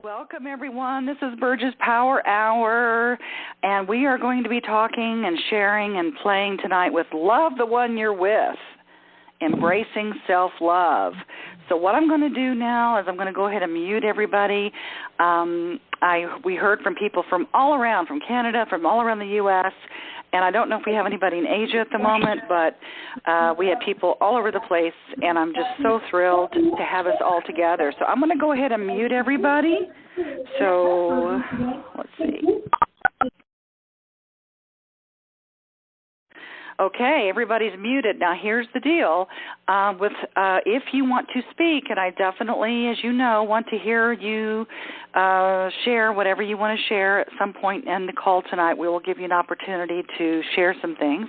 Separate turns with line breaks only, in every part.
Welcome, everyone. This is Burgess Power Hour, and we are going to be talking and sharing and playing tonight with Love the One You're With, Embracing Self-Love. So what I'm going to do now is I'm going to go ahead and mute everybody. We heard from people from all around, from Canada, from all around the U.S., and I don't know if we have anybody in Asia at the moment, but we have people all over the place, and I'm just so thrilled to have us all together. So I'm going to go ahead and mute everybody. So let's see. Okay, everybody's muted. Now, here's the deal. If you want to speak, and I definitely, as you know, want to hear you share whatever you want to share at some point in the call tonight, we will give you an opportunity to share some things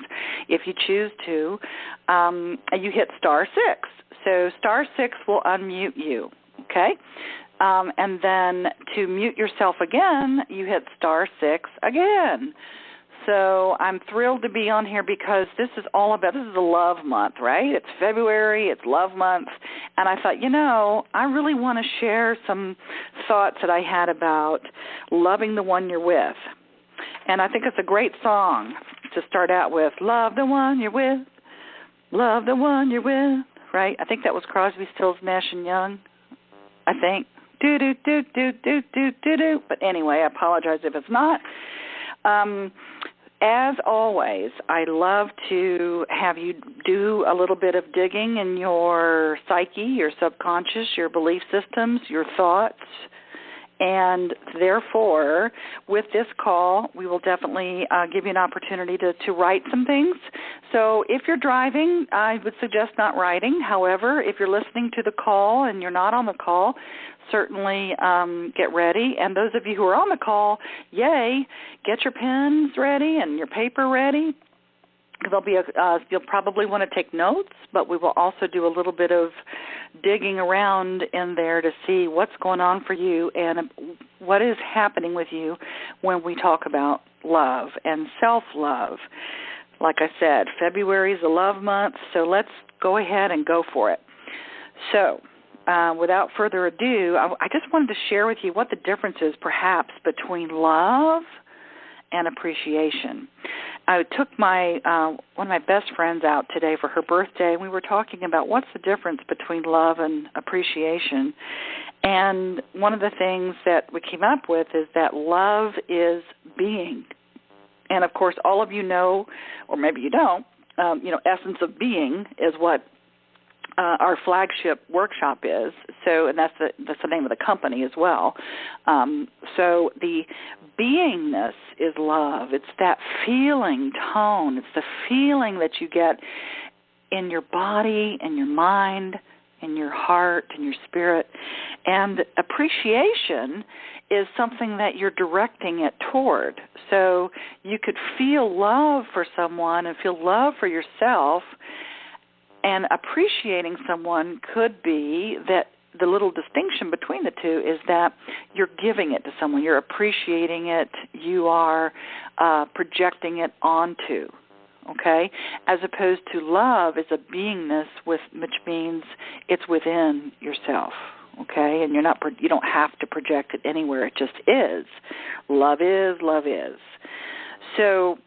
if you choose to. You hit *6. So *6 will unmute you, okay? And then to mute yourself again, you hit *6 again. So I'm thrilled to be on here because this is a love month, right? It's February, it's love month, and I thought, I really want to share some thoughts that I had about loving the one you're with. And I think it's a great song to start out with, love the one you're with, love the one you're with, right? I think that was Crosby, Stills, Nash & Young, I think. Do-do-do-do-do-do-do-do. But anyway, I apologize if it's not. As always, I love to have you do a little bit of digging in your psyche, your subconscious, your belief systems, your thoughts, and therefore, with this call, we will definitely give you an opportunity to write some things. So if you're driving, I would suggest not writing. However, if you're listening to the call and you're not on the call, certainly get ready. And those of you who are on the call, yay, get your pens ready and your paper ready. You'll probably want to take notes, but we will also do a little bit of digging around in there to see what's going on for you and what is happening with you when we talk about love and self-love. Like I said, February is a love month, so let's go ahead and go for it. So, without further ado, I just wanted to share with you what the difference is perhaps between love and appreciation. I took one of my best friends out today for her birthday, and we were talking about what's the difference between love and appreciation. And one of the things that we came up with is that love is being. And, of course, all of you know, or maybe you don't, Essence of Being is what our flagship workshop is. So, and that's the name of the company as well. So the beingness is love. It's that feeling tone. It's the feeling that you get in your body, in your mind, in your heart, in your spirit. And appreciation is something that you're directing it toward. So you could feel love for someone and feel love for yourself. And appreciating someone could be that the little distinction between the two is that you're giving it to someone. You're appreciating it. You are projecting it onto, okay? As opposed to love is a beingness, which means it's within yourself, okay? And you don't have to project it anywhere. It just is. Love is, love is. So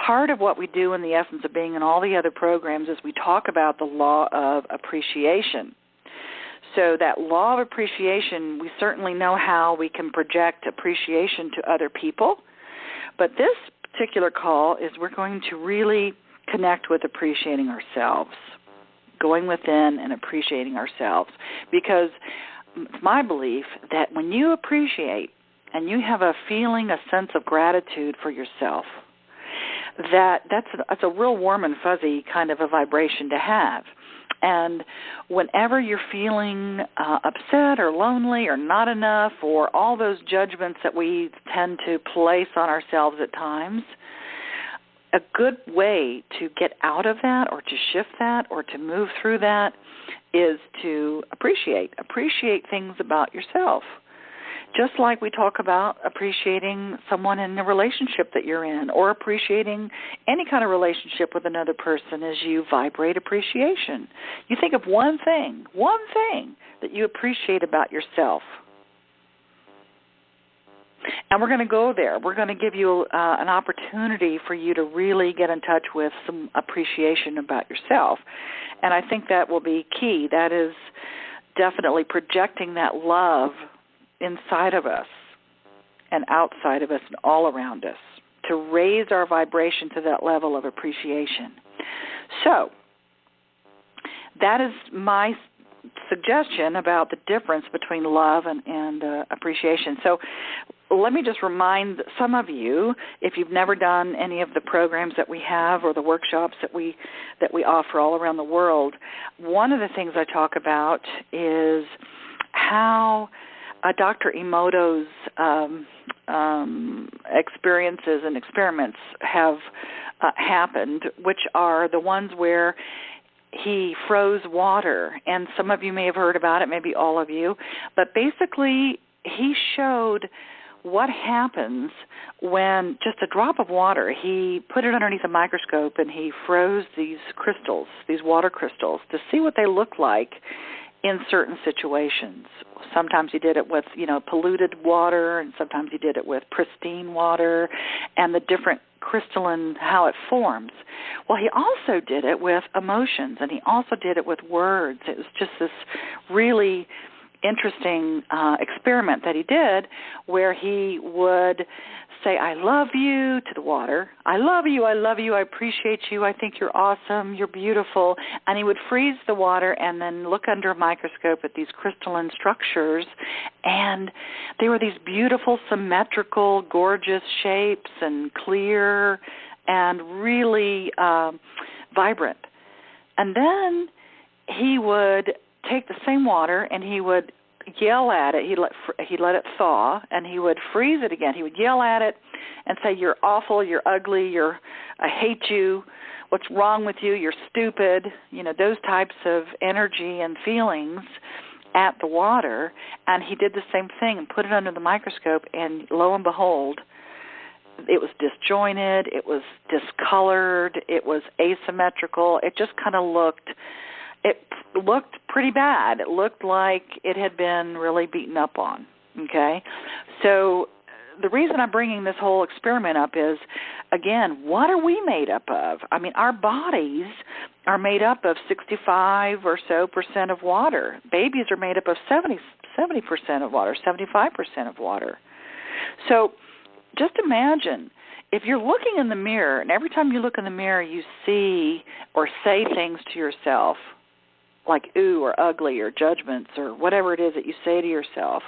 part of what we do in the Essence of Being and all the other programs is we talk about the law of appreciation. So that law of appreciation, we certainly know how we can project appreciation to other people. But this particular call is we're going to really connect with appreciating ourselves, going within and appreciating ourselves. Because it's my belief that when you appreciate and you have a feeling, a sense of gratitude for yourself, that's a real warm and fuzzy kind of a vibration to have. And whenever you're feeling upset or lonely or not enough or all those judgments that we tend to place on ourselves at times, a good way to get out of that or to shift that or to move through that is to appreciate things about yourself. Just like we talk about appreciating someone in the relationship that you're in or appreciating any kind of relationship with another person as you vibrate appreciation. You think of one thing that you appreciate about yourself. And we're going to go there. We're going to give you an opportunity for you to really get in touch with some appreciation about yourself. And I think that will be key. That is definitely projecting that love inside of us and outside of us and all around us to raise our vibration to that level of appreciation. So that is my suggestion about the difference between love and appreciation. So let me just remind some of you, if you've never done any of the programs that we have or the workshops that we offer all around the world, one of the things I talk about is how Dr. Emoto's experiences and experiments have happened, which are the ones where he froze water. And some of you may have heard about it, maybe all of you. But basically, he showed what happens when just a drop of water, he put it underneath a microscope and he froze these crystals, these water crystals, to see what they look like in certain situations. Sometimes he did it with, polluted water, and sometimes he did it with pristine water, and the different crystalline, how it forms. Well, he also did it with emotions, and he also did it with words. It was just this really interesting experiment that he did where he would say, I love you to the water. I love you, I appreciate you, I think you're awesome, you're beautiful. And he would freeze the water and then look under a microscope at these crystalline structures, and they were these beautiful, symmetrical, gorgeous shapes and clear and really vibrant. And then he would take the same water and he would yell at it. He'd let it thaw, and he would freeze it again. He would yell at it and say, you're awful, you're ugly, I hate you, what's wrong with you, you're stupid, those types of energy and feelings at the water. And he did the same thing and put it under the microscope, and lo and behold, it was disjointed, it was discolored, it was asymmetrical. It just kind of looked pretty bad. It looked like it had been really beaten up on, okay? So the reason I'm bringing this whole experiment up is, again, what are we made up of? I mean, our bodies are made up of 65% or so of water. Babies are made up of 70% of water, 75% of water. So just imagine if you're looking in the mirror, and every time you look in the mirror you see or say things to yourself like ooh or ugly or judgments or whatever it is that you say to yourself,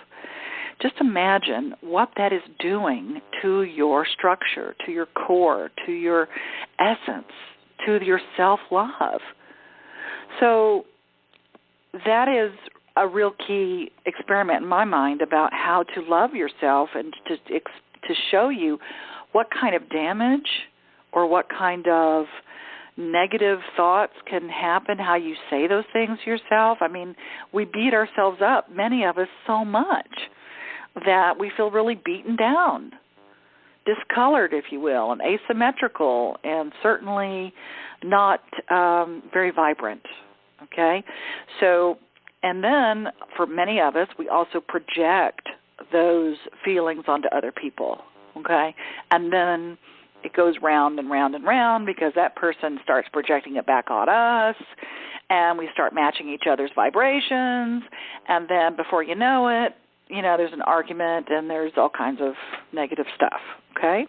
just imagine what that is doing to your structure, to your core, to your essence, to your self-love. So that is a real key experiment in my mind about how to love yourself and to show you what kind of damage or what kind of negative thoughts can happen, how you say those things to yourself. I mean, we beat ourselves up, many of us, so much that we feel really beaten down, discolored, if you will, and asymmetrical, and certainly not very vibrant, okay? So, and then for many of us, we also project those feelings onto other people, okay? And then it goes round and round and round because that person starts projecting it back on us, and we start matching each other's vibrations, and then before you know it, there's an argument and there's all kinds of negative stuff, okay?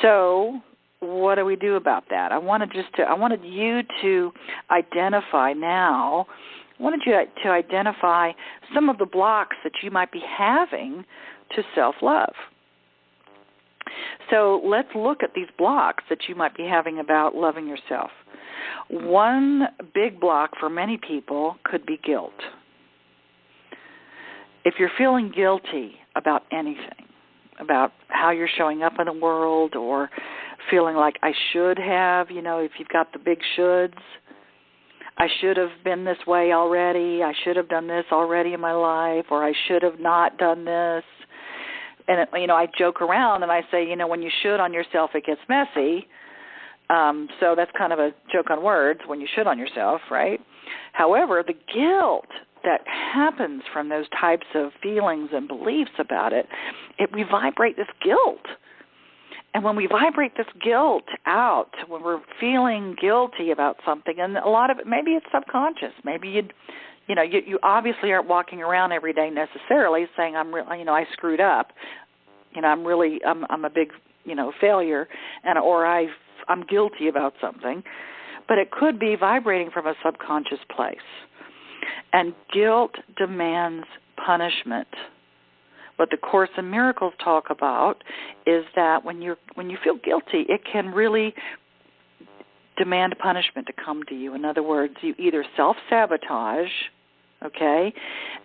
So what do we do about that? I wanted you to identify now, some of the blocks that you might be having to self-love. So let's look at these blocks that you might be having about loving yourself. One big block for many people could be guilt. If you're feeling guilty about anything, about how you're showing up in the world, or feeling like I should have, if you've got the big shoulds, I should have been this way already, I should have done this already in my life, or I should have not done this. And, I joke around and I say, when you should on yourself, it gets messy. So that's kind of a joke on words, when you should on yourself, right? However, the guilt that happens from those types of feelings and beliefs about it, we vibrate this guilt. And when we vibrate this guilt out, when we're feeling guilty about something, and a lot of it, maybe it's subconscious. Maybe you obviously aren't walking around every day necessarily saying I screwed up. I'm a big failure, or I'm guilty about something. But it could be vibrating from a subconscious place. And guilt demands punishment. What the Course in Miracles talk about is that when you feel guilty, it can really demand punishment to come to you. In other words, you either self-sabotage, okay,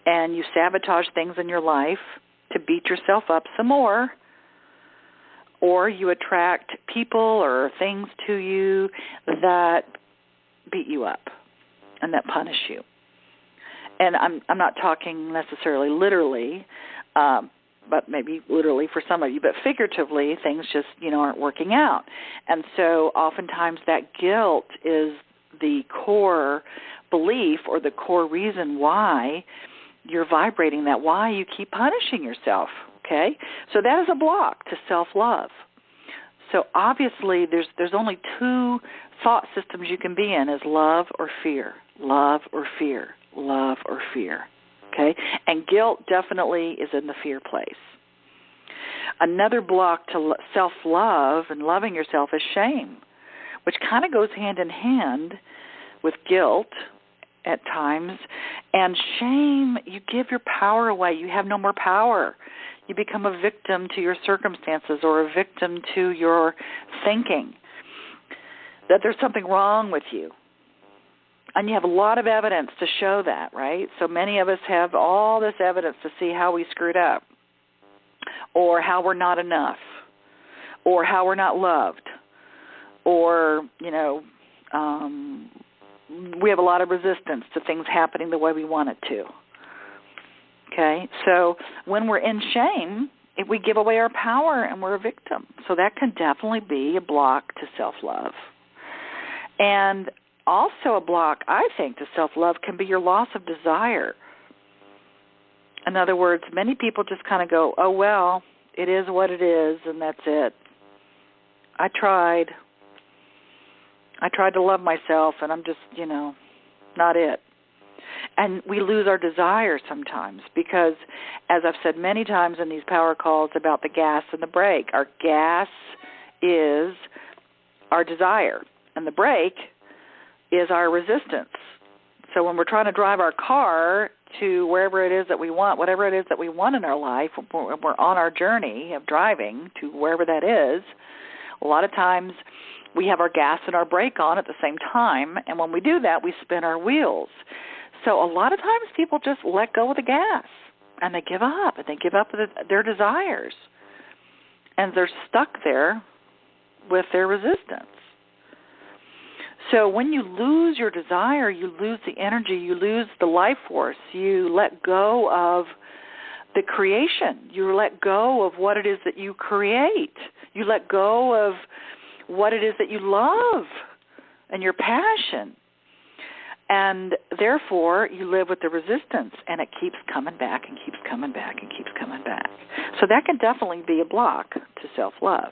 and you sabotage things in your life to beat yourself up some more, or you attract people or things to you that beat you up and that punish you. And I'm not talking necessarily literally, but maybe literally for some of you, but figuratively, things just, aren't working out. And so oftentimes that guilt is the core belief or the core reason why you're vibrating that, why you keep punishing yourself, okay? So that is a block to self-love. So obviously there's only two thought systems you can be in, is love or fear, love or fear, love or fear. Okay? And guilt definitely is in the fear place. Another block to self-love and loving yourself is shame, which kind of goes hand in hand with guilt at times. And shame, you give your power away. You have no more power. You become a victim to your circumstances or a victim to your thinking that there's something wrong with you. And you have a lot of evidence to show that, right? So many of us have all this evidence to see how we screwed up, or how we're not enough, or how we're not loved, or, we have a lot of resistance to things happening the way we want it to. Okay? So when we're in shame, we give away our power and we're a victim. So that can definitely be a block to self-love. And also a block, I think, to self-love can be your loss of desire. In other words, many people just kind of go, oh, well, it is what it is, and that's it. I tried to love myself, and I'm just, not it. And we lose our desire sometimes because, as I've said many times in these power calls about the gas and the brake, our gas is our desire, and the brake is our resistance. So when we're trying to drive our car to wherever it is that we want, whatever it is that we want in our life, when we're on our journey of driving to wherever that is, a lot of times we have our gas and our brake on at the same time, and when we do that, we spin our wheels. So a lot of times people just let go of the gas, and they give up, their desires, and they're stuck there with their resistance. So when you lose your desire, you lose the energy, you lose the life force, you let go of the creation, you let go of what it is that you create, you let go of what it is that you love and your passion. And therefore, you live with the resistance, and it keeps coming back and keeps coming back and keeps coming back. So that can definitely be a block to self-love.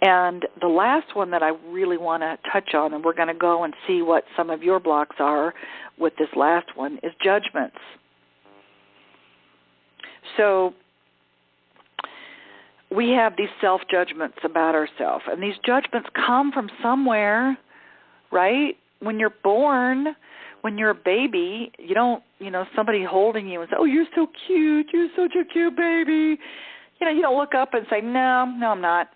And the last one that I really want to touch on, and we're going to go and see what some of your blocks are with this last one, is judgments. So we have these self-judgments about ourselves, and these judgments come from somewhere, right? When you're born, when you're a baby, you don't, somebody holding you and say, oh, you're so cute, you're such a cute baby. You don't look up and say, no, I'm not.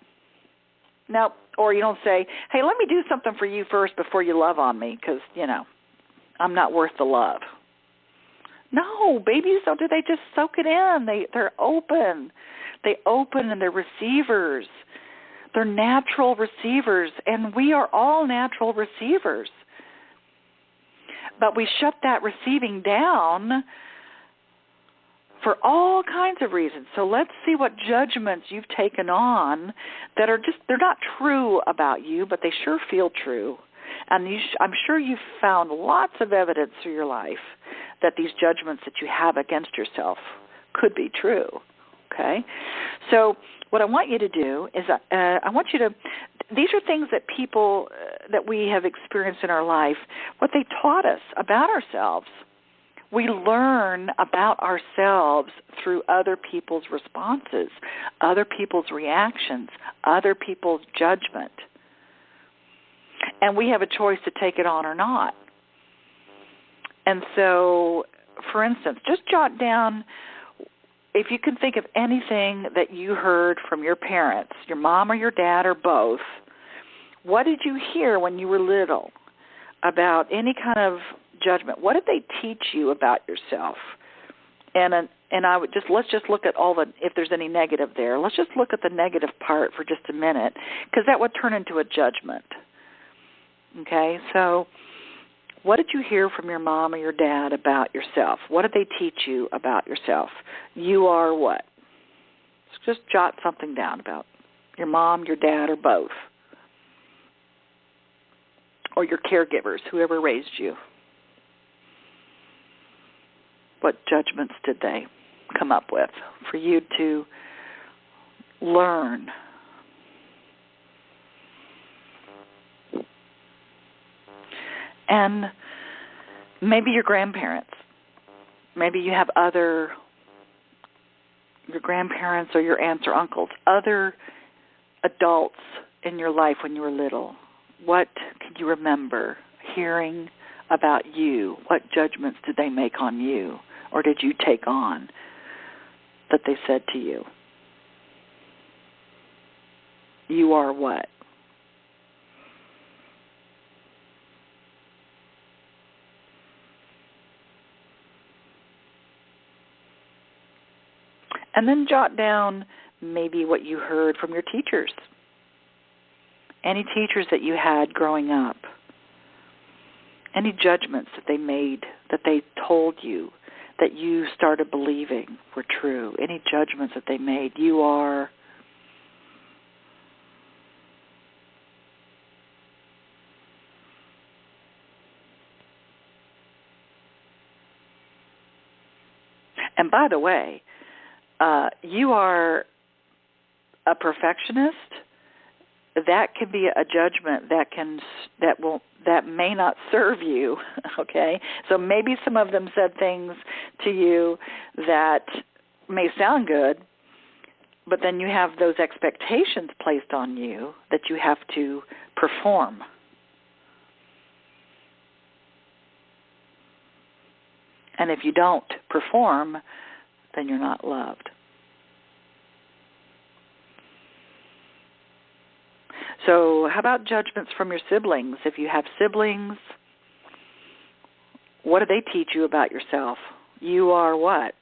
No, or you don't say, hey, let me do something for you first before you love on me because, I'm not worth the love. No, babies don't do. They just soak it in. They're open. They open and they're receivers. They're natural receivers, and we are all natural receivers. But we shut that receiving down for all kinds of reasons. So let's see what judgments you've taken on that are they're not true about you, but they sure feel true. And I'm sure you've found lots of evidence through your life that these judgments that you have against yourself could be true, okay? So what I want you to do is these are things that people that we have experienced in our life, what they taught us about ourselves. We learn about ourselves through other people's responses, other people's reactions, other people's judgment. And we have a choice to take it on or not. And so, for instance, just jot down, if you can think of anything that you heard from your parents, your mom or your dad or both, what did you hear when you were little about any kind of judgment? What did they teach you about yourself? And I would let's just look at if there's any negative there. Let's just look at the negative part for just a minute, because that would turn into a judgment. Okay, so what did you hear from your mom or your dad about yourself? What did they teach you about yourself? You are what? Just jot something down about your mom, your dad, or both. Or your caregivers, whoever raised you. What judgments did they come up with for you to learn? And maybe your grandparents. Maybe you have your grandparents or your aunts or uncles, other adults in your life when you were little. What can you remember hearing about you? What judgments did they make on you, or did you take on that they said to you? You are what? And then jot down maybe what you heard from your teachers. Any teachers that you had growing up. Any judgments that they made, that they told you, that you started believing were true. Any judgments that they made. You are. And by the way, you are a perfectionist. That can be a judgment that may not serve you. Okay, so maybe some of them said things to you that may sound good, but then you have those expectations placed on you that you have to perform. And if you don't perform, then you're not loved. So how about judgments from your siblings? If you have siblings, what do they teach you about yourself? You are what?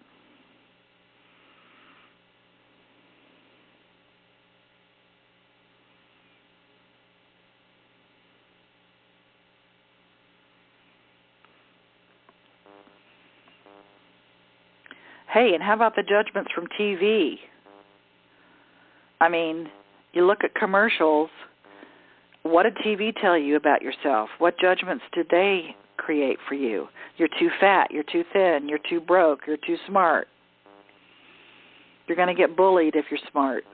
Hey, and how about the judgments from TV? I mean, you look at commercials. What did TV tell you about yourself? What judgments did they create for you? You're too fat, you're too thin, you're too broke, you're too smart. You're going to get bullied if you're smart.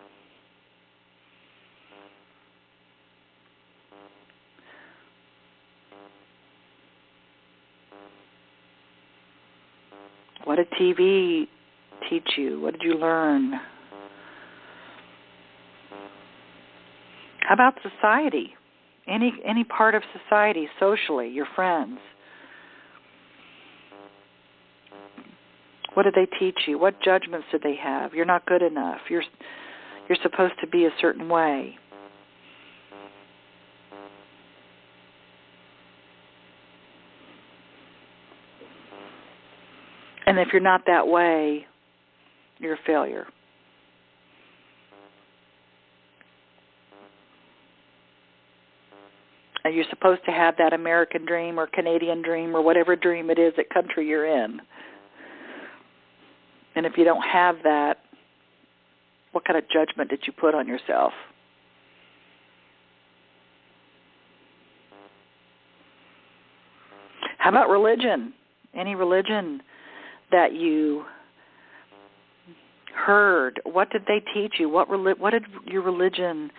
What did TV teach you? What did you learn? How about society? Any part of society, socially, your friends. What did they teach you? What judgments did they have? You're not good enough. You're supposed to be a certain way. And if you're not that way, you're a failure. And you're supposed to have that American dream or Canadian dream or whatever dream it is that country you're in. And if you don't have that, what kind of judgment did you put on yourself? How about religion? Any religion that you heard? What did they teach you? What did your religion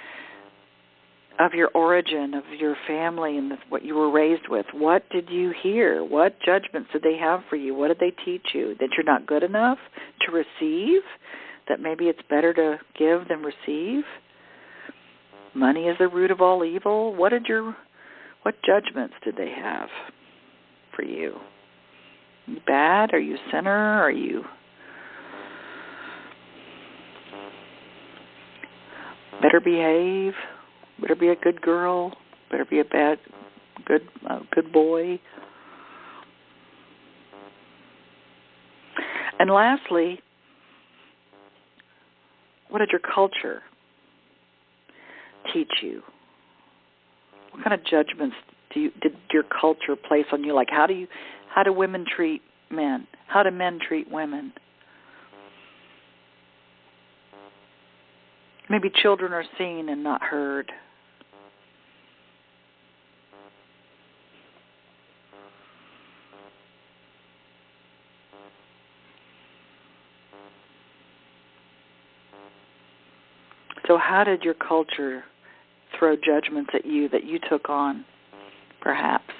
of your origin, of your family, and what you were raised with, what did you hear? What judgments did they have for you? What did they teach you? That you're not good enough to receive? That maybe it's better to give than receive? Money is the root of all evil? What judgments did they have for you? Are you bad? Are you a sinner? Are you better behave? Better be a good girl. Better be a good boy. And lastly, what did your culture teach you? What kind of judgments did your culture place on you? Like how do women treat men? How do men treat women? Maybe children are seen and not heard. So how did your culture throw judgments at you that you took on, perhaps?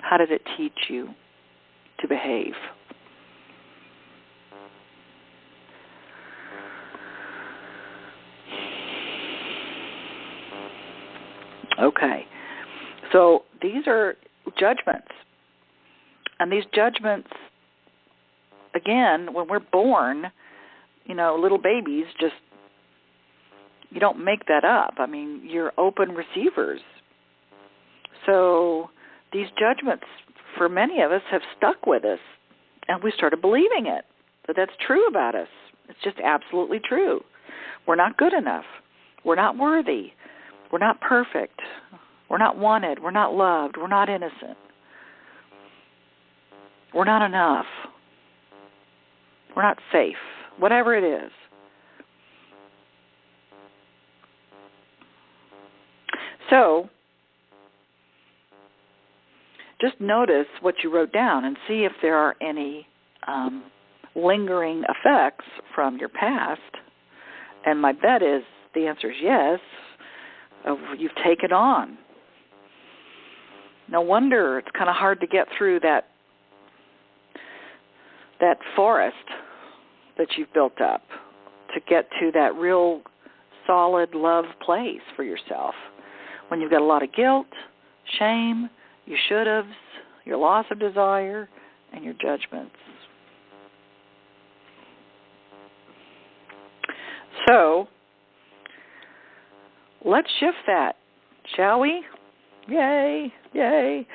How did it teach you to behave? Okay. So these are judgments. And these judgments, again, when we're born, little babies you don't make that up. I mean, you're open receivers. So these judgments, for many of us, have stuck with us, and we started believing it, that that's true about us. It's just absolutely true. We're not good enough. We're not worthy. We're not perfect. We're not wanted. We're not loved. We're not innocent. We're not enough. We're not safe. Whatever it is. So, just notice what you wrote down and see if there are any lingering effects from your past. And my bet is the answer is yes. You've taken on. No wonder it's kind of hard to get through that forest that you've built up to get to that real solid love place for yourself. When you've got a lot of guilt, shame, you should-haves, your loss of desire, and your judgments. So, let's shift that, shall we? Yay, yay.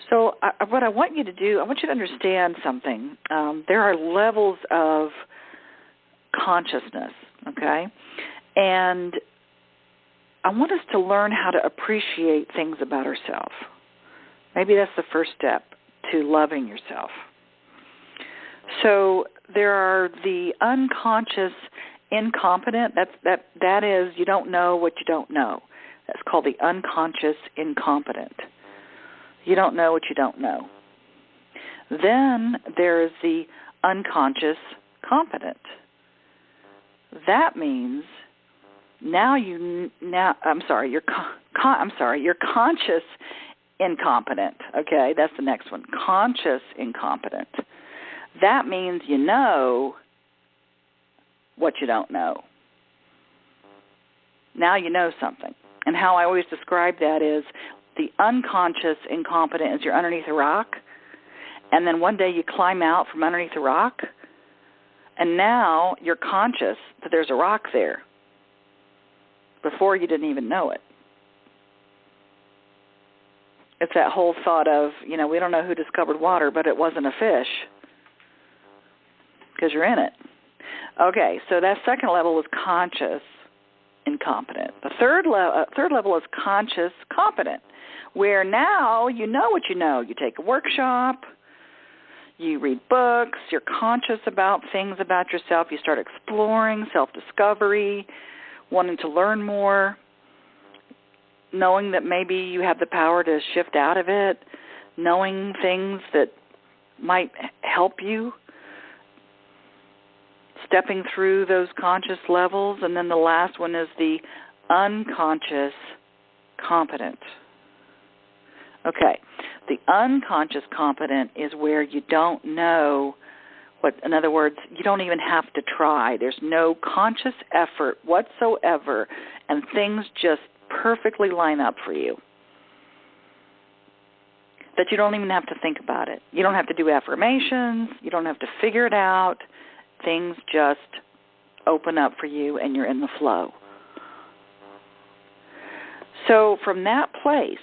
So what I want you to do, I want you to understand something. There are levels of consciousness, okay? And I want us to learn how to appreciate things about ourselves. Maybe that's the first step to loving yourself. So there are the unconscious incompetent. That is, you don't know what you don't know. That's called the unconscious incompetent. You don't know what you don't know. Then there's the unconscious competent. That means you're conscious incompetent. Okay, that's the next one. Conscious incompetent. That means you know what you don't know. Now you know something. And how I always describe that is the unconscious incompetent is you're underneath a rock, and then one day you climb out from underneath the rock, and now you're conscious that there's a rock there. Before you didn't even know it. It's that whole thought of, we don't know who discovered water, but it wasn't a fish because you're in it. Okay, so that second level is conscious incompetent. The third level is conscious competent, where now you know what you know. You take a workshop, you read books, you're conscious about things about yourself, you start exploring, self-discovery, wanting to learn more. knowing that maybe you have the power to shift out of it, knowing things that might help you, stepping through those conscious levels. And then the last one is the unconscious competent. Okay, the unconscious competent is where you don't know what, in other words, you don't even have to try. There's no conscious effort whatsoever, and things just perfectly line up for you. That you don't even have to think about it. You don't have to do affirmations. You don't have to figure it out. Things just open up for you, and you're in the flow. So from that place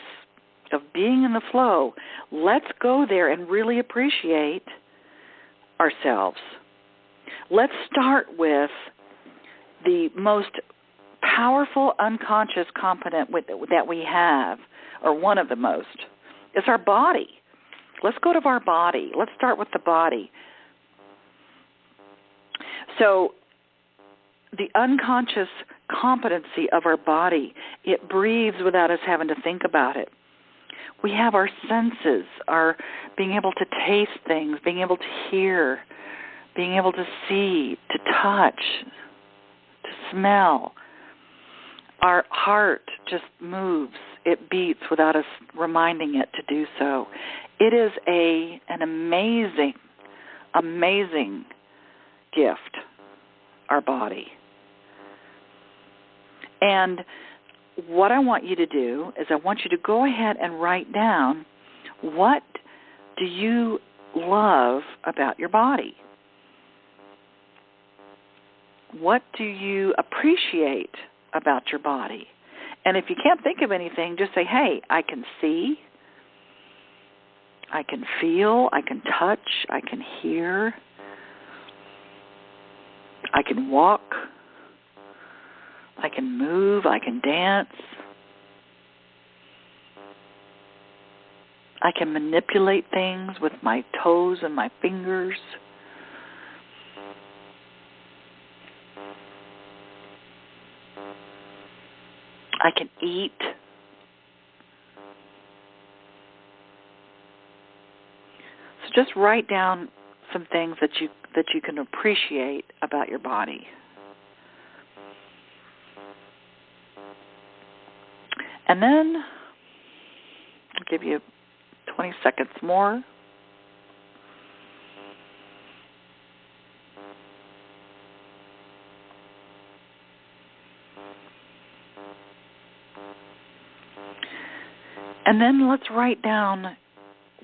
of being in the flow, let's go there and really appreciate ourselves. Let's start with the most powerful unconscious competent that we have, or one of the most. It's our body. Let's go to our body. Let's start with the body. So the unconscious competency of our body, it breathes without us having to think about it. We have our senses, our being able to taste things, being able to hear, being able to see, to touch, to smell. Our heart just moves. It beats without us reminding it to do so. It is an amazing, amazing gift, our body. And what I want you to do is I want you to go ahead and write down, what do you love about your body? What do you appreciate about your body? And if you can't think of anything, just say, hey, I can see, I can feel, I can touch, I can hear, I can walk, I can move, I can dance, I can manipulate things with my toes and my fingers. I can eat. So just write down some things that you can appreciate about your body. And then I'll give you 20 seconds more. And then let's write down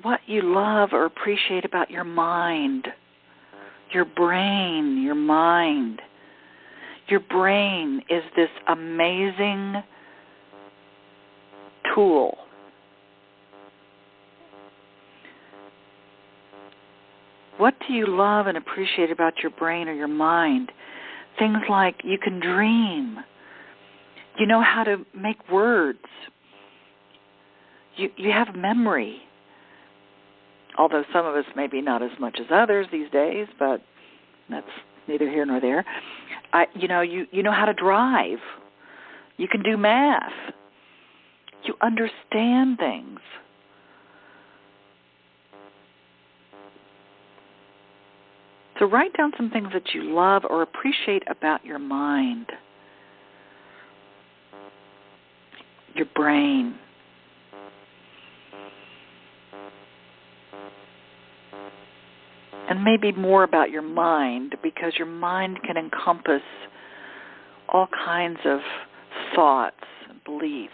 what you love or appreciate about your mind, your brain, your mind. Your brain is this amazing tool. What do you love and appreciate about your brain or your mind? Things like you can dream. You know how to make words. You have memory. Although some of us maybe not as much as others these days, but that's neither here nor there. You know how to drive. You can do math. You understand things. So write down some things that you love or appreciate about your mind, your brain. And maybe more about your mind, because your mind can encompass all kinds of thoughts and beliefs.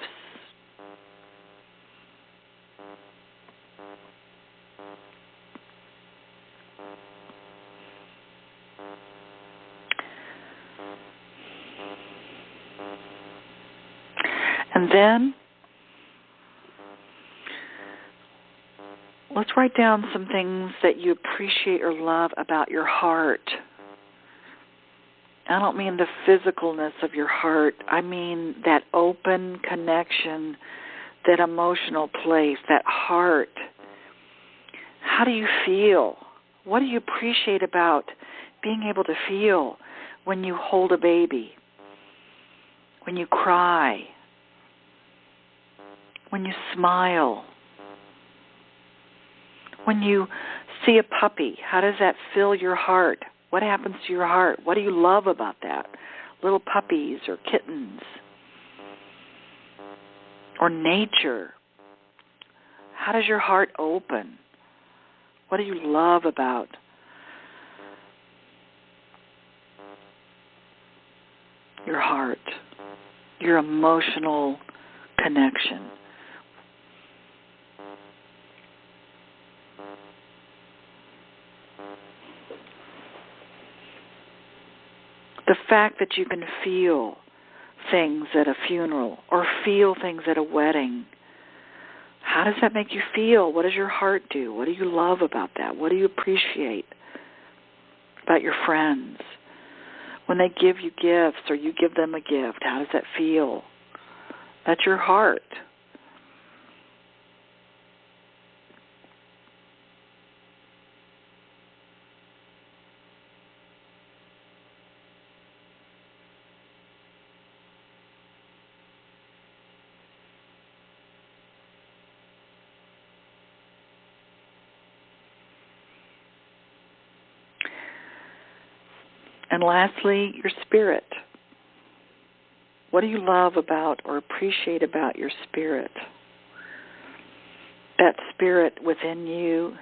And then let's write down some things that you appreciate or love about your heart. I don't mean the physicalness of your heart. I mean that open connection, that emotional place, that heart. How do you feel? What do you appreciate about being able to feel when you hold a baby, when you cry, when you smile, when you see a puppy, how does that fill your heart? What happens to your heart? What do you love about that? Little puppies or kittens or nature. How does your heart open? What do you love about your heart, your emotional connection? The fact that you can feel things at a funeral or feel things at a wedding, how does that make you feel? What does your heart do? What do you love about that? What do you appreciate about your friends? When they give you gifts or you give them a gift, how does that feel? That's your heart. And lastly, your spirit. What do you love about or appreciate about your spirit? That spirit within you,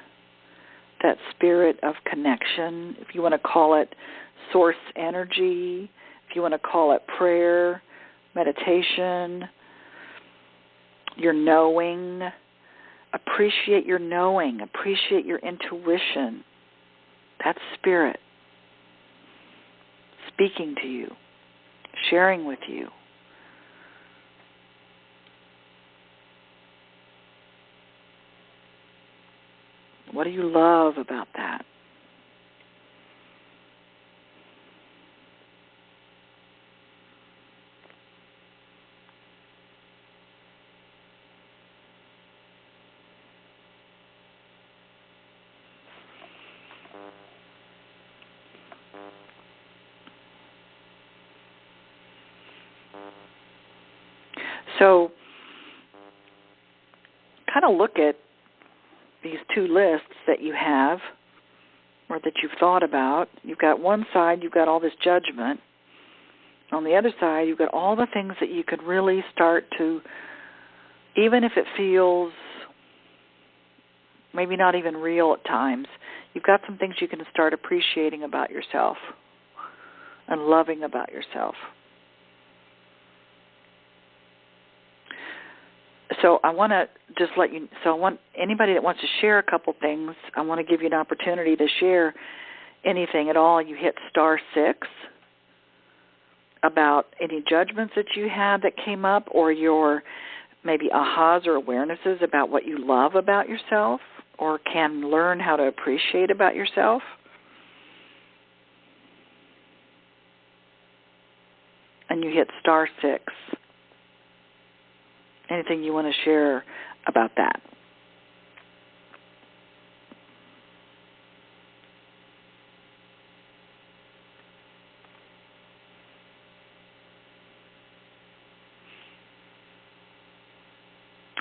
that spirit of connection, if you want to call it source energy, if you want to call it prayer, meditation, your knowing. Appreciate your knowing. Appreciate your intuition. That's spirit. Speaking to you, sharing with you. What do you love about that? So, kind of look at these two lists that you have or that you've thought about. You've got one side, you've got all this judgment. On the other side, you've got all the things that you could really start to, even if it feels maybe not even real at times, you've got some things you can start appreciating about yourself and loving about yourself. So I want to just let you, so I want anybody that wants to share a couple things, I want to give you an opportunity to share anything at all. You hit *6 about any judgments that you had that came up or your maybe ahas or awarenesses about what you love about yourself or can learn how to appreciate about yourself. And you hit *6. Anything you want to share about that?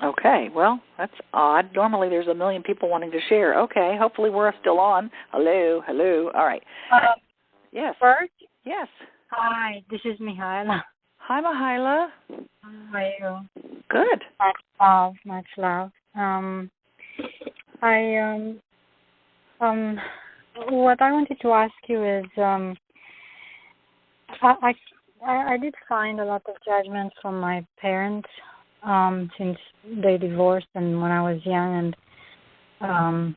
Okay, well, that's odd. Normally there's a million people wanting to share. Okay, hopefully we're still on. Hello. All right. Yes.
First?
Yes.
Hi, this is Mihaela.
Hi, Mihaela.
How are you?
Good.
Much love. What I wanted to ask you is, I did find a lot of judgment from my parents since they divorced and when I was young, and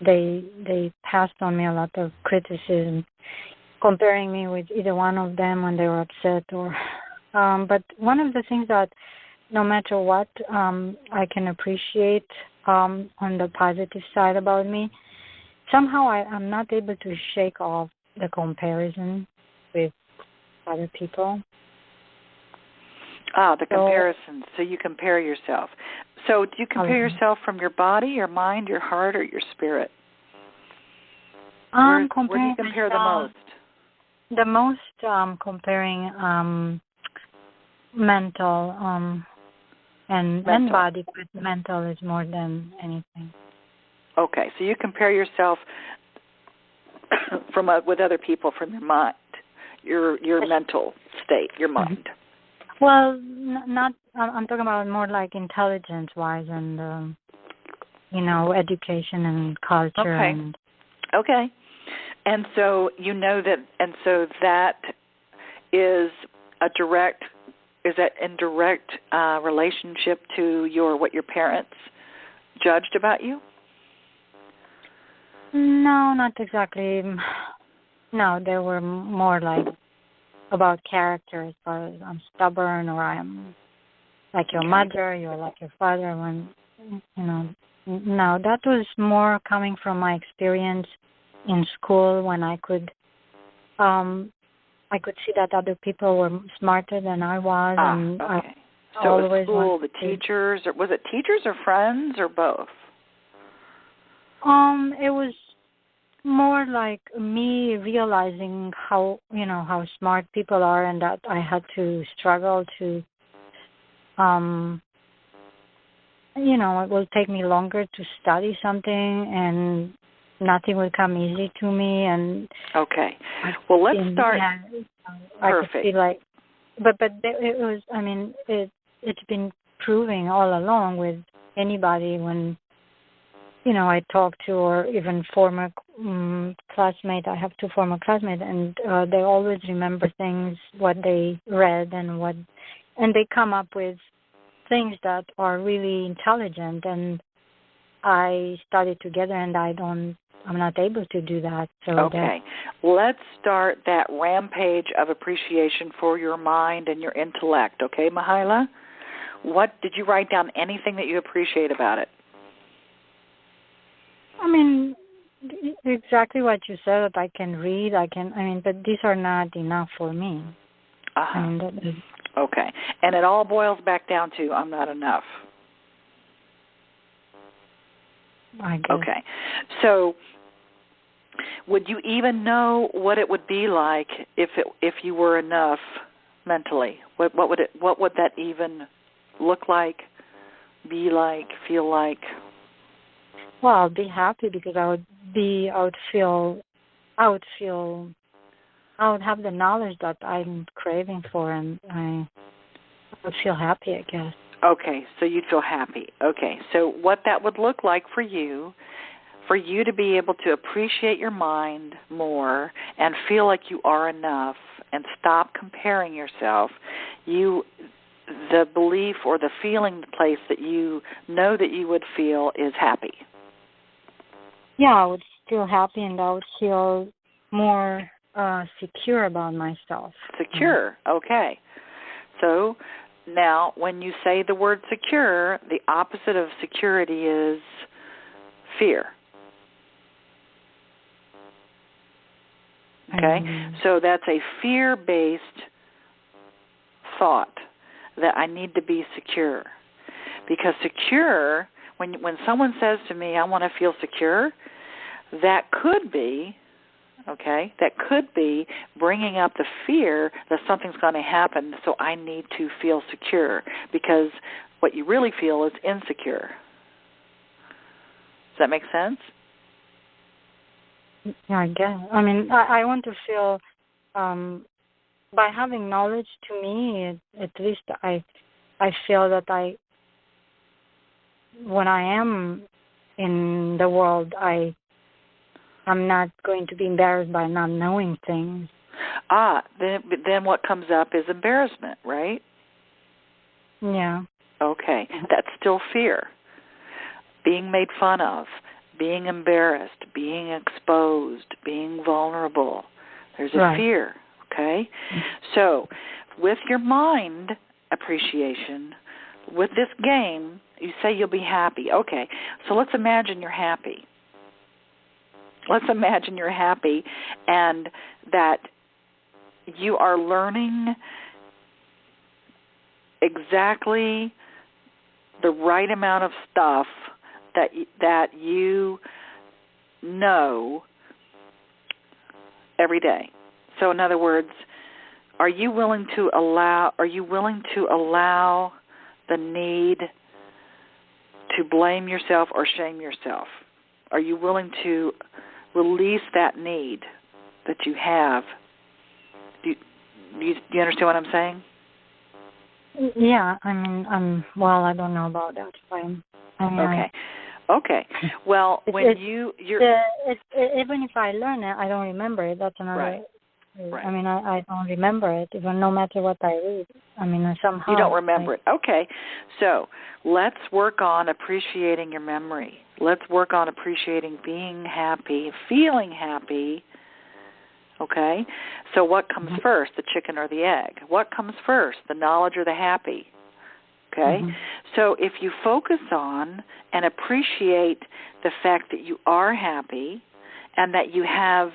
they passed on me a lot of criticism, comparing me with either one of them when they were upset or. But one of the things that, no matter what, I can appreciate on the positive side about me, somehow I'm not able to shake off the comparison with other people.
The comparison. So you compare yourself. So do you compare yourself from your body, your mind, your heart, or your spirit? Where do you compare the most?
The most comparing mental and body, but mental is more than anything.
Okay, so you compare yourself with other people from your mind, your mental state, your mind.
Well, not. I'm talking about more like intelligence-wise and education and culture.
Okay. Okay. And so you know that, and so that is in direct relationship to what your parents judged about you?
No, not exactly. No, they were more like about character, as far as I'm stubborn or I'm like your mother, you're like your father. When no, that was more coming from my experience in school when I could see that other people were smarter than I was, and
okay. So it was school, the teachers, or was it teachers or friends or both?
It was more like me realizing how smart people are, and that I had to struggle to it will take me longer to study something, and nothing will come easy to me. And
okay, well, let's start.
I could feel like, but it was. I mean, it's been proving all along with anybody when I talk to, or even former classmate. I have 2 former classmates, and they always remember things, what they read, and they come up with things that are really intelligent. And I studied together, and I'm not able to do that. So
okay, let's start that rampage of appreciation for your mind and your intellect. Okay, Mihaela? What did you write down? Anything that you appreciate about it?
I mean, exactly what you said, that I can read, but these are not enough for me.
Uh-huh. Okay. And it all boils back down to, I'm not enough.
I guess.
Okay. So would you even know what it would be like if you were enough mentally? What would that even look like, be like, feel like?
Well, I'll be happy because I would have the knowledge that I'm craving for, and I would feel happy, I guess.
Okay, so you'd feel happy. Okay, so what that would look like for you to be able to appreciate your mind more and feel like you are enough and stop comparing yourself, the belief or the feeling place that you know that you would feel is happy.
Yeah, I would feel happy, and I would feel more secure about myself.
Secure, okay. So now when you say the word secure, the opposite of security is fear. Okay? So that's a fear-based thought that I need to be secure. Because secure, when someone says to me, I want to feel secure, that could be bringing up the fear that something's going to happen, so I need to feel secure, because what you really feel is insecure. Does that make sense?
Yeah, I guess. I mean, I want to feel, by having knowledge, to me, at least I feel that when I am in the world, I'm not going to be embarrassed by not knowing things.
Then what comes up is embarrassment, right?
Yeah.
Okay, that's still fear. Being made fun of, being embarrassed, being exposed, being vulnerable. There's a fear, okay? So with your mind appreciation, with this game, you say you'll be happy. Okay, so let's imagine you're happy. Let's imagine you're happy and that you are learning exactly the right amount of stuff that you know every day. So in other words, are you willing to allow the need to blame yourself or shame yourself? Are you willing to release that need that you have? Do you understand what I'm saying?
Yeah, I mean, well, I don't know about that.
Okay. Well, when you're
even if I learn it, I don't remember it. That's another.
Right.
I mean, I don't remember it, even no matter what I read. I mean, somehow.
You don't remember it. Okay. So let's work on appreciating your memory. Let's work on appreciating being happy, feeling happy. Okay? So what comes first, the chicken or the egg? What comes first, the knowledge or the happy? Okay? So if you focus on and appreciate the fact that you are happy and that you have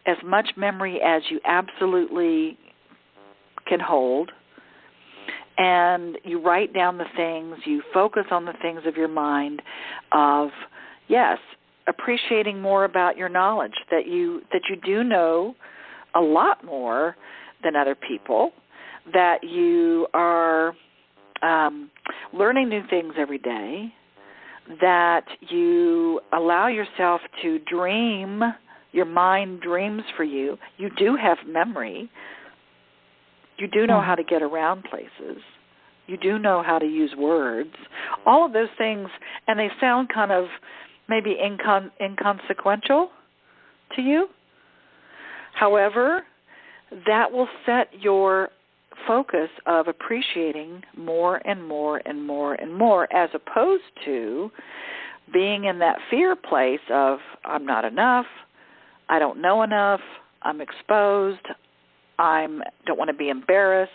as much memory as you absolutely can hold, and you write down the things, you focus on the things of your mind of, yes, appreciating more about your knowledge, that you do know a lot more than other people, that you are learning new things every day, that you allow yourself to dream, your mind dreams for you. You do have memory. You do know how to get around places. You do know how to use words. All of those things, and they sound kind of maybe inconsequential to you. However, that will set your focus of appreciating more and more and more and more, as opposed to being in that fear place of, I'm not enough, I don't know enough, I'm exposed, I don't want to be embarrassed,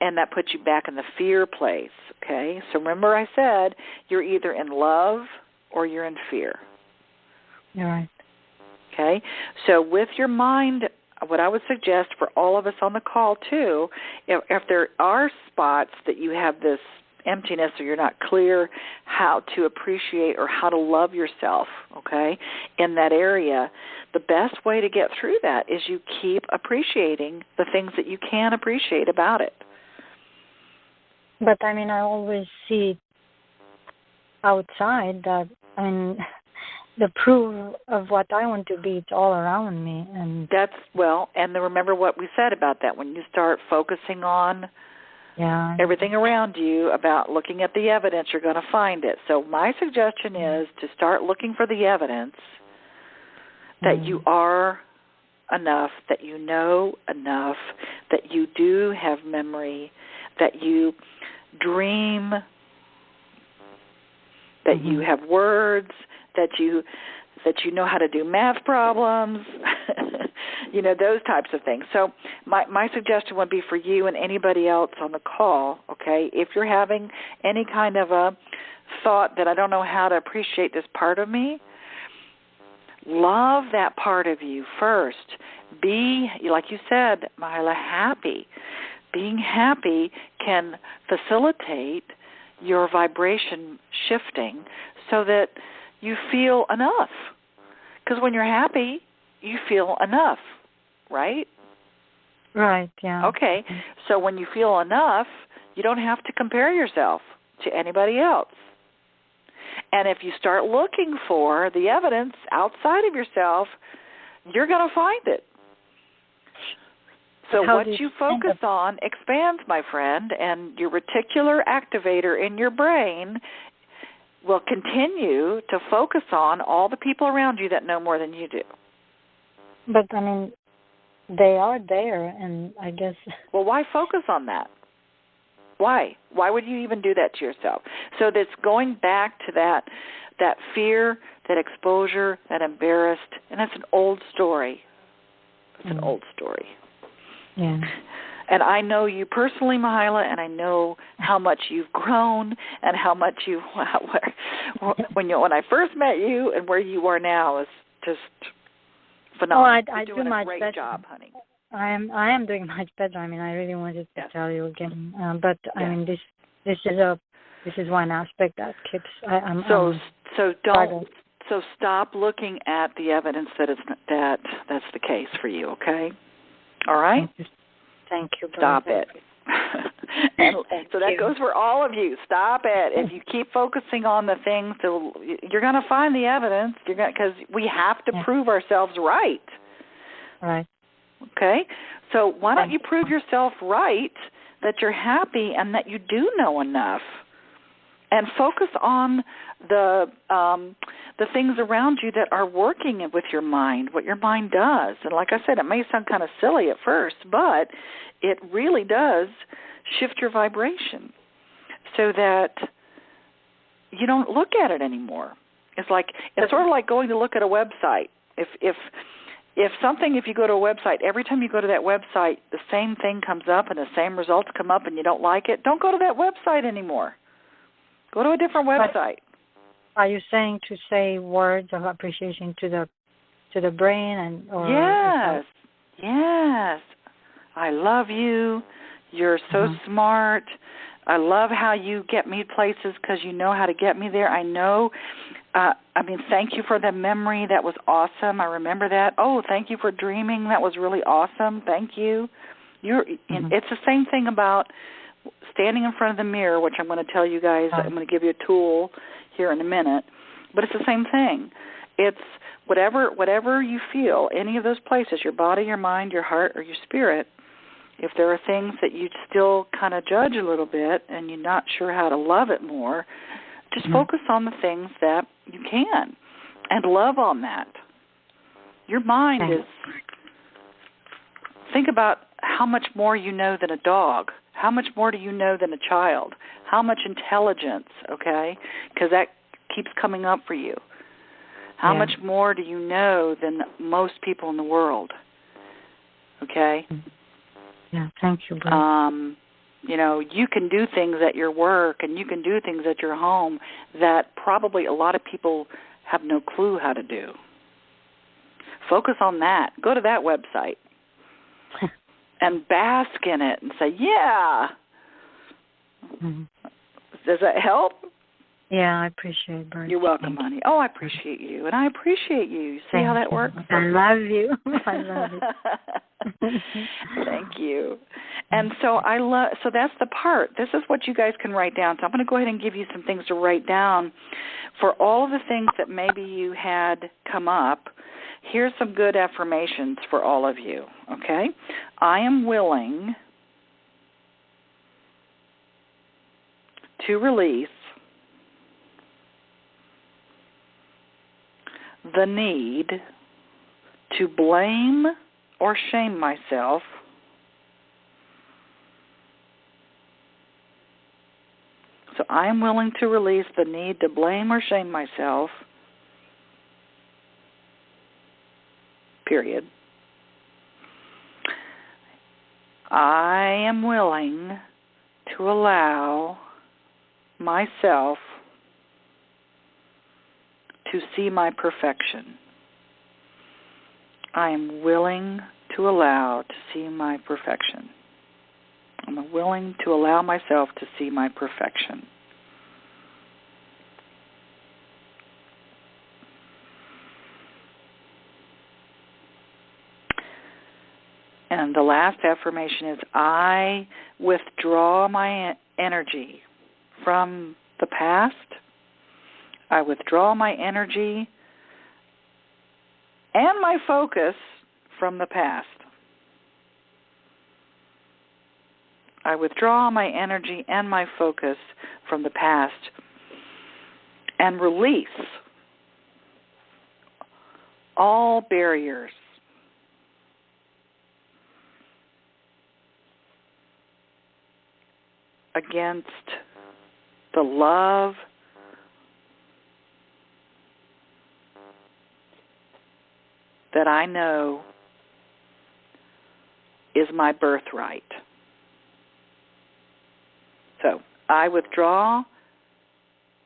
and that puts you back in the fear place, okay? So remember I said you're either in love or you're in fear.
You're right.
Okay? So with your mind, what I would suggest for all of us on the call, too, if there are spots that you have this emptiness or you're not clear how to appreciate or how to love yourself, okay, in that area, the best way to get through that is you keep appreciating the things that you can appreciate about it.
But, I mean, I always see outside that, I mean, the proof of what I want to be, it's all around me. And
that's, well, and then remember what we said about that. When you start focusing on everything around you, about looking at the evidence, you're going to find it. So my suggestion is to start looking for the evidence that you are enough, that you know enough, that you do have memory, that you dream, that you have words, that you know how to do math problems, you know, those types of things. So my suggestion would be for you and anybody else on the call, okay, if you're having any kind of a thought that I don't know how to appreciate this part of me, love that part of you first. Be, like you said, Myla, happy. Being happy can facilitate your vibration shifting so that you feel enough. Because when you're happy, you feel enough, right?
Right, yeah.
Okay, so when you feel enough, you don't have to compare yourself to anybody else. And if you start looking for the evidence outside of yourself, you're going to find it. So what you focus on expands, my friend, and your reticular activator in your brain will continue to focus on all the people around you that know more than you do.
But, I mean, they are there, and I guess...
Well, why focus on that? Why? Why would you even do that to yourself? So that's going back to that fear, that exposure, that embarrassed, and that's an old story. It's an old story.
Yeah.
And I know you personally, Mahila, and I know how much you've grown and how much you, when I first met you and where you are now is just phenomenal.
Oh, I
You're doing
do
a great job, honey.
I am doing much better. I mean, I really wanted to tell you again, but I mean, this is one aspect that keeps.
So stop looking at the evidence that's the case for you. Okay. All right.
Thank you.
Stop it. And so that goes for all of you. Stop it. If you keep focusing on the things, you're going to find the evidence. Because we have to prove ourselves right.
Right.
Okay? So why don't you prove yourself right that you're happy and that you do know enough? And focus on the things around you that are working with your mind, what your mind does. And like I said, it may sound kind of silly at first, but it really does shift your vibration so that you don't look at it anymore. It's sort of like going to look at a website. If you go to a website, every time you go to that website, the same thing comes up and the same results come up and you don't like it, don't go to that website anymore. Go to a different website.
Are you saying to say words of appreciation to the brain
Yes. I love you. You're so smart. I love how you get me places because you know how to get me there. I know. Thank you for the memory. That was awesome. I remember that. Oh, thank you for dreaming. That was really awesome. Thank you. It's the same thing about standing in front of the mirror, which I'm going to tell you guys. I'm going to give you a tool here in a minute. But it's the same thing. It's whatever you feel, any of those places, your body, your mind, your heart, or your spirit, if there are things that you still kind of judge a little bit and you're not sure how to love it more, just focus on the things that you can and love on that. Your mind is, think about how much more you know than a dog. How much more do you know than a child? How much intelligence, okay? Because that keeps coming up for you. How much more do you know than most people in the world? Okay?
Yeah, thank you, Bruce.
You can do things at your work and you can do things at your home that probably a lot of people have no clue how to do. Focus on that. Go to that website and bask in it and say, yeah. Does that help?
Yeah, I appreciate it, Bruce.
You're welcome, honey. Oh, I appreciate you, and I appreciate you. See how that works?
I love you. I love you.
Thank you. And so so that's the part. This is what you guys can write down. So I'm going to go ahead and give you some things to write down for all of the things that maybe you had come up. Here's some good affirmations for all of you, okay? I am willing to release the need to blame or shame myself So I am willing to release the need to blame or shame myself, period. I am willing to allow myself to see my perfection. I am willing to allow to see my perfection. I'm willing to allow myself to see my perfection. And the last affirmation is, I withdraw my energy from the past. I withdraw my energy and my focus from the past. I withdraw my energy and my focus from the past and release all barriers against the love that I know is my birthright. So I withdraw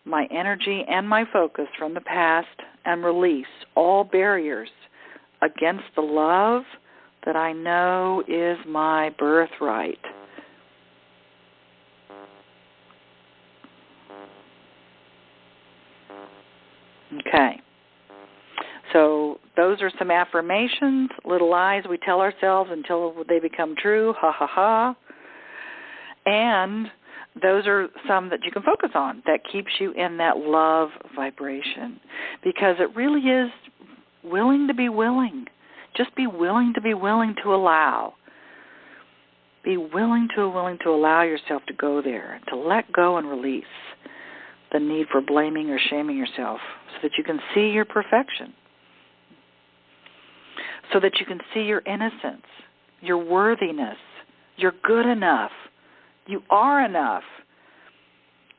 my energy and my focus from the past and release all barriers against the love that I know is my birthright. Okay. So those are some affirmations, little lies we tell ourselves until they become true, ha ha ha. And those are some that you can focus on that keeps you in that love vibration, because it really is willing to be willing. Just be willing to be willing to allow. Be willing to allow yourself to go there, to let go and release the need for blaming or shaming yourself so that you can see your perfection, so that you can see your innocence, your worthiness. You're good enough. You are enough.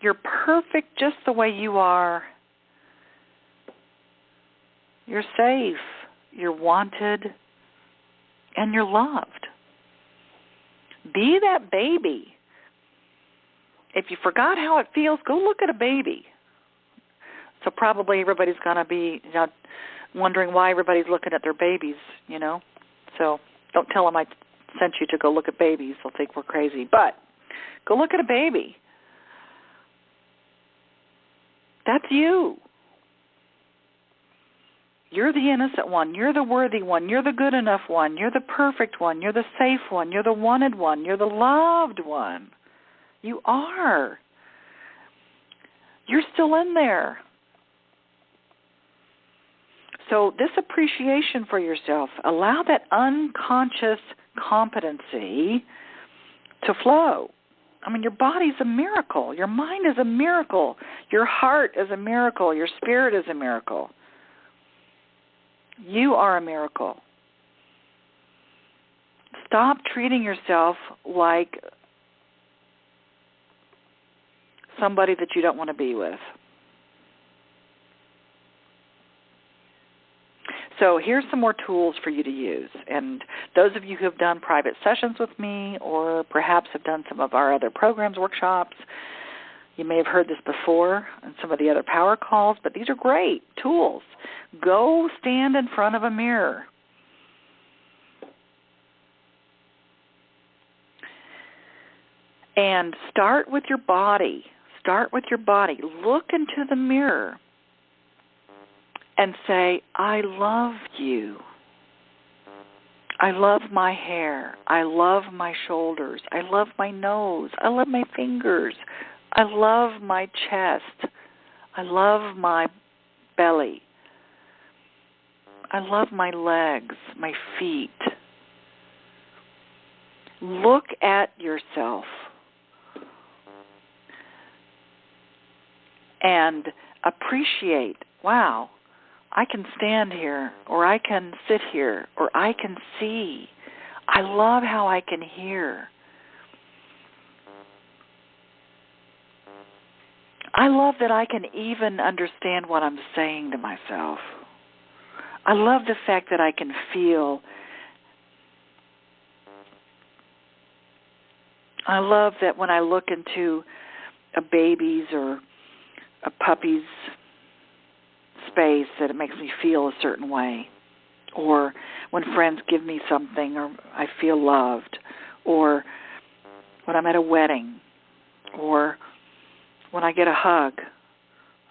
You're perfect just the way you are. You're safe. You're wanted. And you're loved. Be that baby. If you forgot how it feels, go look at a baby. So probably everybody's going to be wondering why everybody's looking at their babies, So don't tell them I sent you to go look at babies. They'll think we're crazy. But go look at a baby. That's you. You're the innocent one. You're the worthy one. You're the good enough one. You're the perfect one. You're the safe one. You're the wanted one. You're the loved one. You are. You're still in there. So this appreciation for yourself, allow that unconscious competency to flow. I mean, your body's a miracle. Your mind is a miracle. Your heart is a miracle. Your spirit is a miracle. You are a miracle. Stop treating yourself like somebody that you don't want to be with. So here's some more tools for you to use. And those of you who have done private sessions with me or perhaps have done some of our other programs, workshops, you may have heard this before in some of the other power calls, but these are great tools. Go stand in front of a mirror. And start with your body. Start with your body. Look into the mirror and say, I love you. I love my hair. I love my shoulders. I love my nose. I love my fingers. I love my chest. I love my belly. I love my legs, my feet. Look at yourself and appreciate, wow, I can stand here, or I can sit here, or I can see. I love how I can hear. I love that I can even understand what I'm saying to myself. I love the fact that I can feel. I love that when I look into a baby's or a puppy's space, that it makes me feel a certain way. Or when friends give me something, or I feel loved. Or when I'm at a wedding. Or when I get a hug,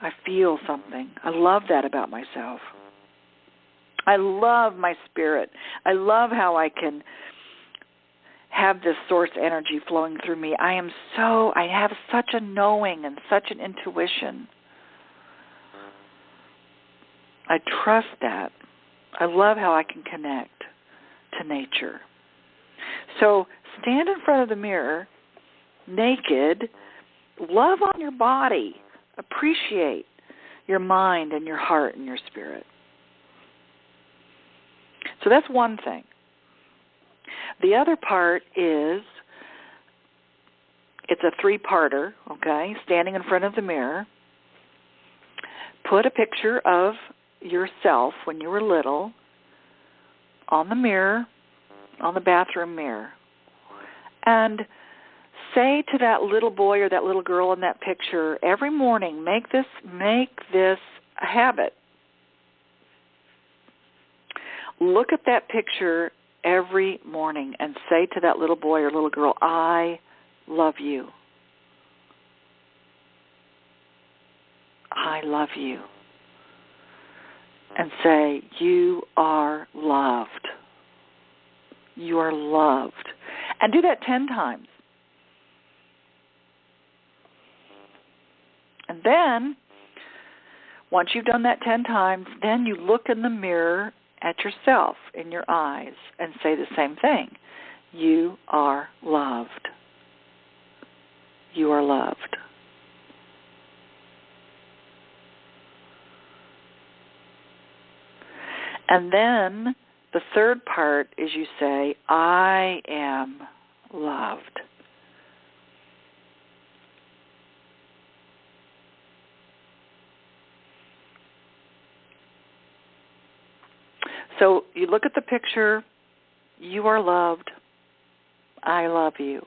I feel something. I love that about myself. I love my spirit. I love how I can have this source energy flowing through me. I have such a knowing and such an intuition. I trust that. I love how I can connect to nature. So stand in front of the mirror, naked, love on your body, appreciate your mind and your heart and your spirit. So that's one thing. The other part is, it's a three-parter, okay? Standing in front of the mirror. Put a picture of yourself when you were little on the mirror, on the bathroom mirror. And say to that little boy or that little girl in that picture every morning, make this a habit. Look at that picture every morning and say to that little boy or little girl, I love you. I love you. And say, you are loved. You are loved. And do that 10 times. then, once you've done that 10 times, then you look in the mirror at yourself in your eyes and say the same thing. You are loved. You are loved. And then the third part is you say, I am loved. So you look at the picture, you are loved, I love you.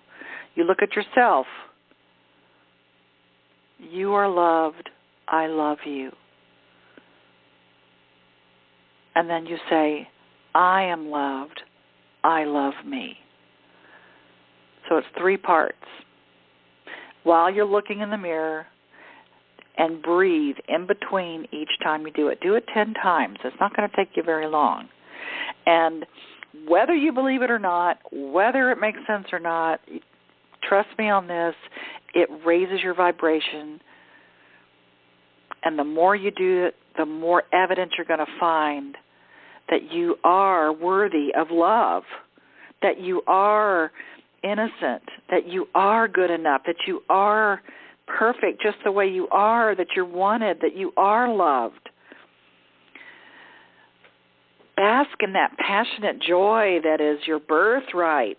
You look at yourself, you are loved, I love you. And then you say, I am loved, I love me. So it's 3 parts. While you're looking in the mirror, and breathe in between each time you do it. Do it 10 times. It's not going to take you very long. And whether you believe it or not, whether it makes sense or not, trust me on this, it raises your vibration. And the more you do it, the more evidence you're going to find that you are worthy of love, that you are innocent, that you are good enough, that you are perfect just the way you are, that you're wanted, that you are loved. Bask in that passionate joy that is your birthright.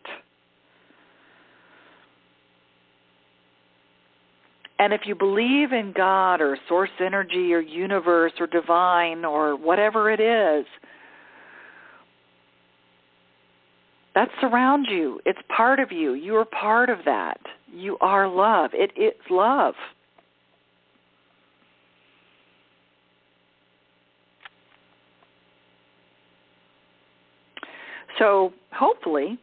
And if you believe in God or source energy or universe or divine or whatever it is, that surrounds you. It's part of you. You are part of that. You are love. It's love. So hopefully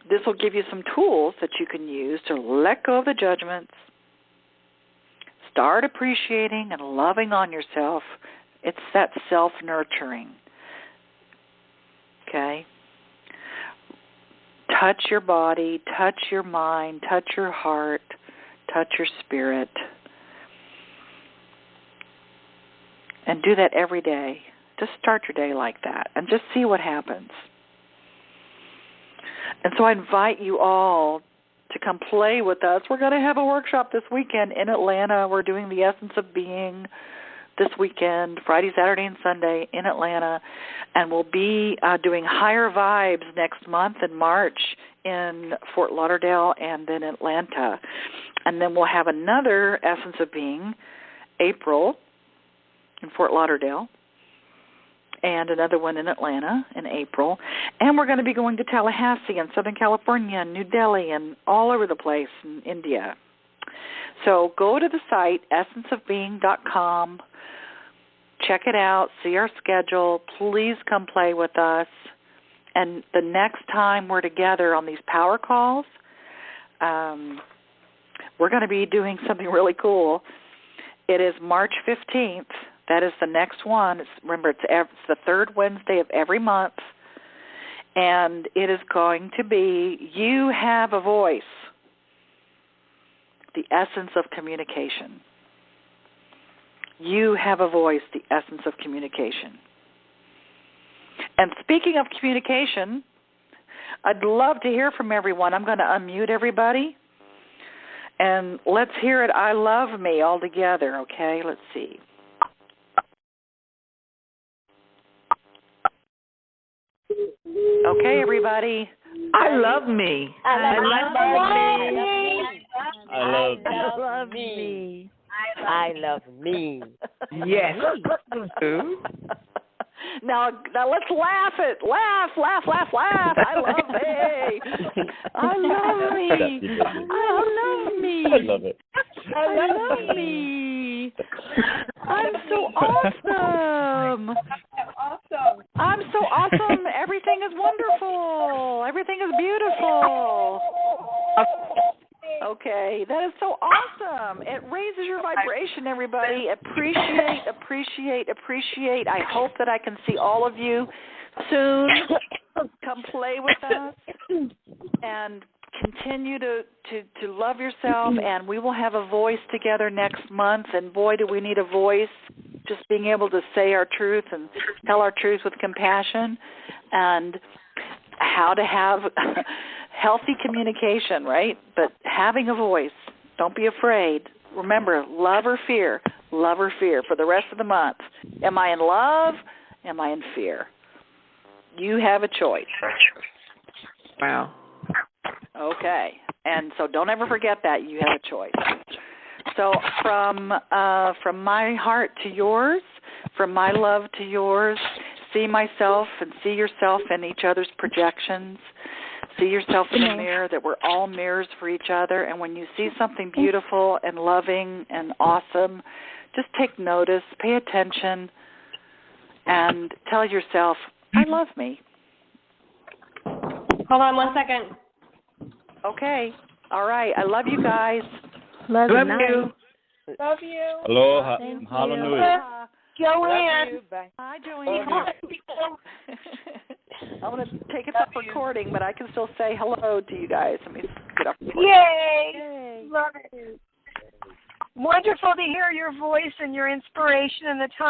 this will give you some tools that you can use to let go of the judgments, start appreciating and loving on yourself. It's that self-nurturing. Okay? Touch your body, touch your mind, touch your heart, touch your spirit. And do that every day. Just start your day like that and just see what happens. And so I invite you all to come play with us. We're going to have a workshop this weekend in Atlanta. We're doing the Essence of Being this weekend, Friday, Saturday, and Sunday in Atlanta. And we'll be doing Higher Vibes next month in March in Fort Lauderdale and then Atlanta. And then we'll have another Essence of Being, April, in Fort Lauderdale, and another one in Atlanta in April. And we're going to be going to Tallahassee and Southern California and New Delhi and all over the place in India. So go to the site, essenceofbeing.com. Check it out. See our schedule. Please come play with us. And the next time we're together on these power calls, we're going to be doing something really cool. It is March 15th. That is the next one. Remember, it's the third Wednesday of every month. And it is going to be You Have a Voice, the essence of communication. You have a voice, the essence of communication. And speaking of communication, I'd love to hear from everyone. I'm going to unmute everybody. And let's hear it, I love me, all together, okay? Let's see. Okay, everybody.
I love me.
I love
me.
I love me.
Yes.
Now let's laugh it. Laugh. I love me. I love me. I love me.
I love it.
I love me. I'm so awesome. I'm so awesome. Everything is wonderful. Everything is beautiful. Okay, that is so awesome. It raises your vibration, everybody. Appreciate. I hope that I can see all of you soon. Come play with us and continue to love yourself, and we will have a voice together next month. And boy, do we need a voice, just being able to say our truth and tell our truth with compassion, and how to have healthy communication, right? But having a voice, don't be afraid. Remember, love or fear for the rest of the month. Am I in love? Am I in fear? You have a choice.
Wow.
Okay. And so don't ever forget that you have a choice. So from my heart to yours, from my love to yours, see myself and see yourself in each other's projections. See yourself in the mirror, that we're all mirrors for each other. And when you see something beautiful and loving and awesome, just take notice, pay attention, and tell yourself, I love me.
Hold on 1 second.
Okay. All right. I love you guys.
Love you.
Love you.
Aloha.
Thank
Hallelujah.
Joanne.
Hi, Joanne. I'm going to take it off recording, but I can still say hello to you guys. Let me get off recording.
Yay. Love it. Wonderful to hear your voice and your inspiration and the time